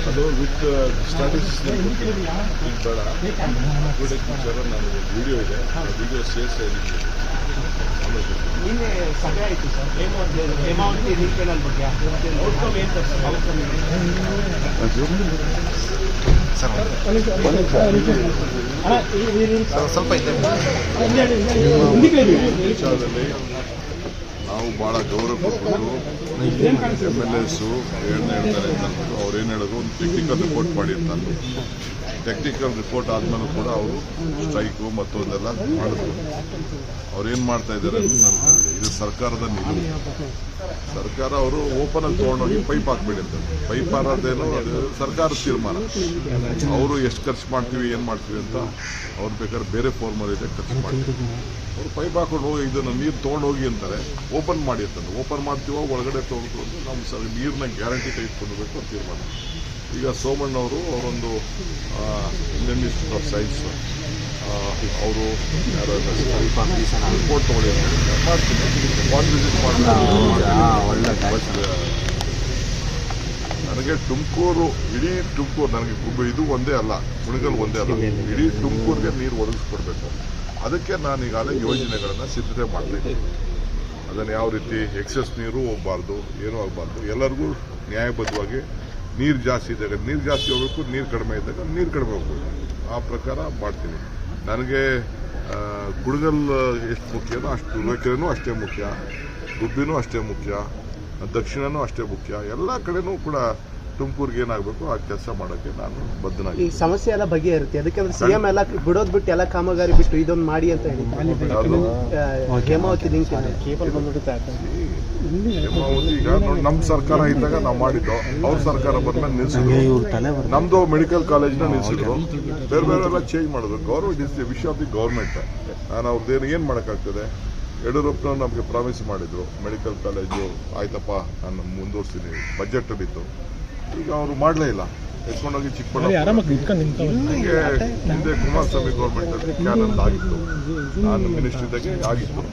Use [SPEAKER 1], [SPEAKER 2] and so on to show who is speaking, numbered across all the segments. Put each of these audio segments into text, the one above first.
[SPEAKER 1] ಅದು with statistics ಬೇಡ good picture ನಾನು ವಿಡಿಯೋ ಇದೆ ವಿಡಿಯೋ ಸೇರಿಸಿ
[SPEAKER 2] ನಿನ್ನೆ ಸಭೆ ಆಯಿತು ಸರ್ ಹೇಮಾವತಿ ರೀತಿಯಲ್ ಬಗ್ಗೆ ಔಟ್ಕಮ್ ಏನು
[SPEAKER 1] ಸ್ವಲ್ಪ ವಿಚಾರದಲ್ಲಿ ನಾವು ಭಾಳ ಗೌರವ ಕೊಟ್ಬಿಟ್ಟು MLAs ಹೇಳ್ತಾರೆ ಅಂತ ಅಂದ್ಬಿಟ್ಟು ಅವ್ರು ಏನು ಹೇಳಿದ್ರು ಒಂದು ಟೆಕ್ನಿಕಲ್ ರಿಪೋರ್ಟ್ ಮಾಡಿರ್ತಾರೆ. ಟೆಕ್ನಿಕಲ್ ರಿಪೋರ್ಟ್ ಆದ್ಮೇಲೂ ಕೂಡ ಅವರು ಸ್ಟ್ರೈಕು ಮತ್ತೊಂದೆಲ್ಲ ಮಾಡಿದ್ರು. ಅವ್ರೇನು ಮಾಡ್ತಾ ಇದ್ದಾರೆ ಅಂತ ನನಗೆ ಇದು ಸರ್ಕಾರದ ನಿಲುವು. ಸರ್ಕಾರ ಅವರು ಓಪನ್ ಆಗಿ ತೊಗೊಂಡೋಗಿ ಪೈಪ್ ಹಾಕ್ಬೇಡಿ ಅಂತ. ಪೈಪ್ ಹಾರೋದೇನೋ ಅದು ಸರ್ಕಾರದ ತೀರ್ಮಾನ. ಅವರು ಎಷ್ಟು ಖರ್ಚು ಮಾಡ್ತೀವಿ ಏನು ಮಾಡ್ತೀವಿ ಅಂತ ಅವ್ರು ಬೇಕಾದ್ರೆ ಬೇರೆ ಫಾರ್ಮಲ್ ಇದೆ ಖರ್ಚು ಮಾಡ್ತೀವಿ. ಅವ್ರು ಪೈಪ್ ಹಾಕೊಂಡು ಹೋಗಿ ಇದನ್ನು ನೀರು ತೊಗೊಂಡೋಗಿ ಅಂತಾರೆ. ಓಪನ್ ಮಾಡಿ ಅಂತಂದು ಓಪನ್ ಮಾಡ್ತೀವೋ ಒಳಗಡೆ ತೊಗೊಂಡು ನಮ್ಮ ನೀರನ್ನ ಗ್ಯಾರಂಟಿ ತೆಗೆದುಕೊಳ್ಬೇಕು ಅಂತ ತೀರ್ಮಾನ. ಈಗ ಸೋಮಣ್ಣವರು ಅವರೊಂದು ಇಂಡಿಯನ್ ಇನ್ಸ್ಟಿಟ್ಯೂಟ್ ಆಫ್ ಸೈನ್ಸ್ ಅವರು ಯಾರೋ ರಿಪೋರ್ಟ್ ತೊಗೊಂಡಿರ್ತಾರೆ ಮಾಡ್ತೀನಿ ವಿಸಿಟ್ ಮಾಡ್ತಾರೆ. ನನಗೆ ತುಮಕೂರು ಇಡೀ ತುಮಕೂರು ನನಗೆ ಇದು ಒಂದೇ ಅಲ್ಲ, ಕುಣಿಗಲ್ ಒಂದೇ ಅಲ್ಲ, ಇಡೀ ತುಮಕೂರಿಗೆ ನೀರು ಒದಗಿಸ್ಕೊಡ್ಬೇಕು. ಅದಕ್ಕೆ ನಾನು ಈಗಾಗಲೇ ಯೋಜನೆಗಳನ್ನು ಸಿದ್ಧತೆ ಮಾಡ್ತಾಯಿದ್ದೀನಿ. ಅದನ್ನು ಯಾವ ರೀತಿ ಎಕ್ಸೆಸ್ ನೀರು ಹೋಗಬಾರ್ದು, ಏನೂ ಆಗಬಾರ್ದು, ಎಲ್ಲರಿಗೂ ನ್ಯಾಯಬದ್ಧವಾಗಿ ನೀರು ಜಾಸ್ತಿ ಇದ್ದಾಗ ನೀರು ಜಾಸ್ತಿ ಹೋಗಬೇಕು, ನೀರು ಕಡಿಮೆ ಇದ್ದಾಗ ನೀರು ಕಡಿಮೆ ಹೋಗ್ಬೇಕು. ಆ ಪ್ರಕಾರ ಮಾಡ್ತೀನಿ. ನನಗೆ ಕುಣಿಗಲ್ ಎಷ್ಟು ಮುಖ್ಯನೋ ಅಷ್ಟು ಉಳಕೆರೆನೂ ಅಷ್ಟೇ ಮುಖ್ಯ, ಗುಬ್ಬಿನೂ ಅಷ್ಟೇ ಮುಖ್ಯ, ದಕ್ಷಿಣನೂ ಅಷ್ಟೇ ಮುಖ್ಯ. ಎಲ್ಲ ಕಡೆನೂ ಕೂಡ ತುಮಕೂರಿಗೆ ಏನಾಗಬೇಕು ಆ ಕೆಲಸ ಮಾಡೋಕ್ಕೆ ನಾನು ಬದ್ಧನಾಗಿ.
[SPEAKER 2] ಈ ಸಮಸ್ಯೆ ಎಲ್ಲ ಬಗೆಹರುತ್ತೆ. ಅದಕ್ಕೆ ಸಿಎಂ ಎಲ್ಲ ಬಿಡೋದು ಬಿಟ್ಟು ಎಲ್ಲ ಕಾಮಗಾರಿ ಬಿಟ್ಟು ಇದೊಂದು ಮಾಡಿ ಅಂತ ಹೇಳಿ ಹೇಮಾವತಿ
[SPEAKER 1] ಹೇಮಾವತಿ ಈಗ ನಮ್ಮ ಸರ್ಕಾರ ಇದ್ದಾಗ ನಾವು ಮಾಡಿದ್ದು, ಅವ್ರ ಸರ್ಕಾರ ಬಂದ್ಮೇಲೆ ನಿಲ್ಸಿದ್ರು. ನಮ್ದು ಮೆಡಿಕಲ್ ಕಾಲೇಜ್ನ ನಿಲ್ಸಿದ್ರು, ಬೇರೆ ಬೇರೆಲ್ಲ ಚೇಂಜ್ ಮಾಡಿದ್ರು. Government is the wish of the government. ನಾನು ಅವ್ರದ್ದೇನು ಏನು ಮಾಡೋಕ್ಕಾಗ್ತದೆ. ಯಡಿಯೂರಪ್ಪನವ್ರು ನಮಗೆ ಪ್ರಾಮಿಸ್ ಮಾಡಿದ್ರು ಮೆಡಿಕಲ್ ಕಾಲೇಜು ಆಯ್ತಪ್ಪ ನಾನು ಮುಂದುವರ್ಸ್ತೀನಿ, ಬಜೆಟಲ್ಲಿತ್ತು. ಈಗ ಅವರು ಮಾಡಲೇ ಇಲ್ಲ, ಎತ್ಕೊಂಡೋಗಿ ಚಿಕ್ಕಬಳ್ಳಾಪುರ. ಹಿಂದೆ ಕುಮಾರಸ್ವಾಮಿ ಗೌರ್ಮೆಂಟಲ್ಲಿ ಕ್ಯಾನಲ್ ಆಗಿತ್ತು, ನಾನು ಮಿನಿಸ್ಟರ್ ಇದ್ದಾಗೆ ಆಗಿತ್ತು,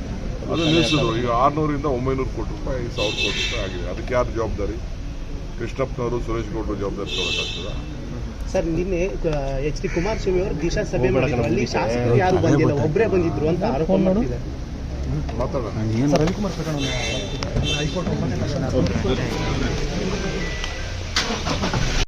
[SPEAKER 1] ಅದು ನಿಲ್ಲಿಸಿದ್ರು. ಈಗ 600ರಿಂದ 900 ಕೋಟಿ ರೂಪಾಯಿ 1000 ಕೋಟಿ ರೂಪಾಯಿ ಆಗಿದೆ. ಅದಕ್ಕೆ ಯಾರು ಜವಾಬ್ದಾರಿ? ಕೃಷ್ಣಪ್ಪನವರು, ಸುರೇಶ್ ಗೌಡರು ಜವಾಬ್ದಾರಿ ತಗೊಳಕ್ಕಾಗ್ತದ?
[SPEAKER 2] ಸರ್ ನಿನ್ನೆ HD ಕುಮಾರಸ್ವಾಮಿ ಅವರು ದಿಶಾ ಸಭೆ ಮಾಡಿದ್ರು, ಅಲ್ಲಿ ಶಾಸಕರು ಯಾರು ಬಂದಿಲ್ಲ, ಒಬ್ಬರೇ ಬಂದಿದ್ರು ಅಂತ ಆರೋಪ ಮಾಡ್ತಿದ್ದಾರೆ.
[SPEAKER 1] ಮಾತಾಡೋಣ.